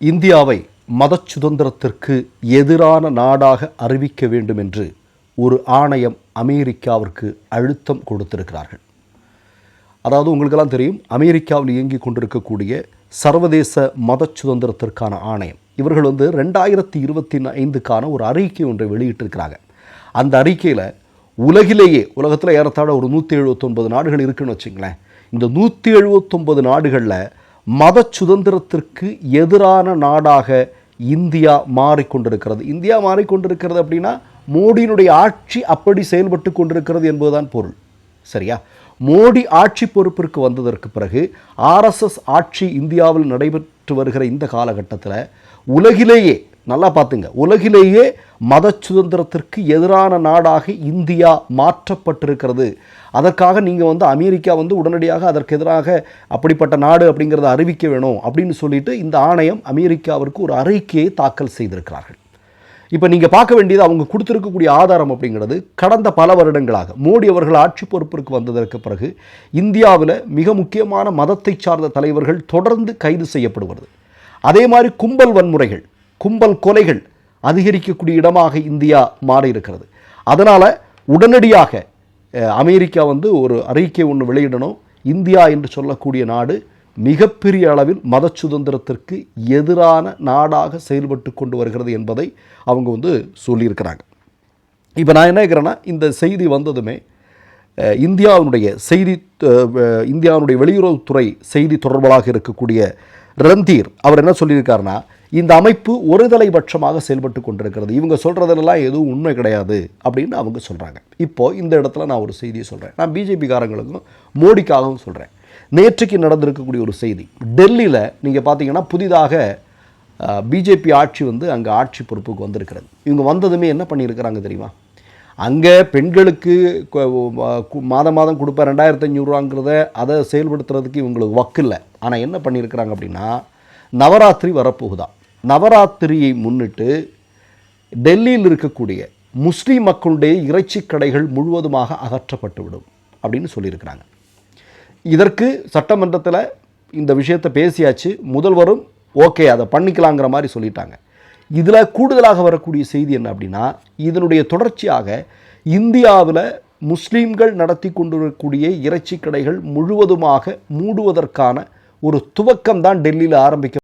இந்தியாவை மத சுதந்திரத்திற்கு எதிரான நாடாக அறிவிக்க வேண்டும் என்று ஒரு ஆணையம் அமெரிக்காவிற்கு அழுத்தம் கொடுத்திருக்கிறார்கள். அதாவது உங்களுக்கெல்லாம் தெரியும், அமெரிக்காவில் இயங்கிக் கொண்டிருக்கக்கூடிய சர்வதேச மத சுதந்திரத்திற்கான ஆணையம் இவர்கள் 2025க்கான ஒரு அறிக்கை ஒன்றை வெளியிட்டிருக்கிறாங்க. அந்த அறிக்கையில் உலகத்தில் ஏறத்தாழ ஒரு 179 நாடுகள் இருக்குன்னு வச்சுங்களேன். இந்த 179 நாடுகளில் மத சுதந்திரத்திற்கு எதிரான நாடாக இந்தியா மாறிக்கொண்டிருக்கிறது. இந்தியா மாறிக்கொண்டிருக்கிறது அப்படின்னா மோடியினுடைய ஆட்சி அப்படி செயல்பட்டு கொண்டிருக்கிறது என்பதுதான் பொருள். சரியா? மோடி ஆட்சி பொறுப்பிற்கு வந்ததற்கு பிறகு ஆர்எஸ்எஸ் ஆட்சி இந்தியாவில் நடைபெற்று வருகிற இந்த காலகட்டத்தில் உலகிலேயே நல்லா பார்த்துங்க, உலகிலேயே மத சுதந்திரத்திற்கு எதிரான நாடாக இந்தியா மாற்றப்பட்டிருக்கிறது. அதற்காக நீங்கள் அமெரிக்கா உடனடியாக அதற்கு எதிராக அப்படிப்பட்ட நாடு அப்படிங்கிறத அறிவிக்க வேணும் அப்படின்னு சொல்லிட்டு இந்த ஆணையம் அமெரிக்காவிற்கு ஒரு அறிக்கையை தாக்கல் செய்திருக்கிறார்கள். இப்போ நீங்கள் பார்க்க வேண்டியது அவங்க கொடுத்துருக்கக்கூடிய ஆதாரம் அப்படிங்கிறது, கடந்த பல வருடங்களாக மோடி அவர்கள் ஆட்சி பொறுப்பிற்கு வந்ததற்கு பிறகு இந்தியாவில் மிக முக்கியமான மதத்தை சார்ந்த தலைவர்கள் தொடர்ந்து கைது செய்யப்படுவது, அதே மாதிரி கும்பல் வன்முறைகள், கும்பல் கொலைகள் அதிகரிக்கக்கூடிய இடமாக இந்தியா மாறி இருக்கிறது. அதனால் உடனடியாக அமெரிக்கா ஒரு அறிக்கை ஒன்று வெளியிடணும். இந்தியா என்று சொல்லக்கூடிய நாடு மிகப்பெரிய அளவில் மத சுதந்திரத்திற்கு எதிரான நாடாக செயல்பட்டு கொண்டு வருகிறது என்பதை அவங்க சொல்லியிருக்கிறாங்க. இப்போ நான் என்ன கேட்குறேன்னா, இந்த செய்தி வந்ததுமே இந்தியாவுடைய வெளியுறவுத்துறை செய்தி தொடர்பாக இருக்கக்கூடிய ரந்தீர் அவர் என்ன சொல்லியிருக்காருன்னா, இந்த அமைப்பு ஒருதலைபட்சமாக செயல்பட்டு கொண்டிருக்கிறது, இவங்க சொல்கிறதெல்லாம் எதுவும் உண்மை கிடையாது அப்படின்னு அவங்க சொல்கிறாங்க. இப்போது இந்த இடத்துல நான் ஒரு செய்தியை சொல்கிறேன். நான் பிஜேபிக்காரங்களுக்கும் மோடிக்காகவும் சொல்கிறேன். நேற்றுக்கு நடந்திருக்கக்கூடிய ஒரு செய்தி, டெல்லியில் நீங்கள் பார்த்தீங்கன்னா புதிதாக பிஜேபி ஆட்சி அங்கே ஆட்சி பொறுப்புக்கு வந்திருக்கிறது. இவங்க வந்ததுமே என்ன பண்ணியிருக்கிறாங்க தெரியுமா? அங்கே பெண்களுக்கு மாதம் கொடுப்ப 2500 அதை செயல்படுத்துறதுக்கு இவங்களுக்கு வக்கு இல்லை. ஆனால் என்ன பண்ணியிருக்கிறாங்க அப்படின்னா, நவராத்திரி வரப்போகுதா, நவராத்திரியை முன்னிட்டு டெல்லியில் இருக்கக்கூடிய முஸ்லீம் மக்களுடைய இறைச்சி கடைகள் முழுவதுமாக அகற்றப்பட்டுவிடும் அப்படின்னு சொல்லியிருக்கிறாங்க. இதற்கு சட்டமன்றத்தில் இந்த விஷயத்தை பேசியாச்சு, முதல்வரும் ஓகே அதை பண்ணிக்கலாங்கிற மாதிரி சொல்லிட்டாங்க. இதில் கூடுதலாக வரக்கூடிய செய்தி என்ன அப்படின்னா, இதனுடைய தொடர்ச்சியாக இந்தியாவில் முஸ்லீம்கள் நடத்தி கொண்டிருக்கக்கூடிய இறைச்சி கடைகள் முழுவதுமாக மூடுவதற்கான ஒரு துவக்கம் தான் டெல்லியில் ஆரம்பிக்க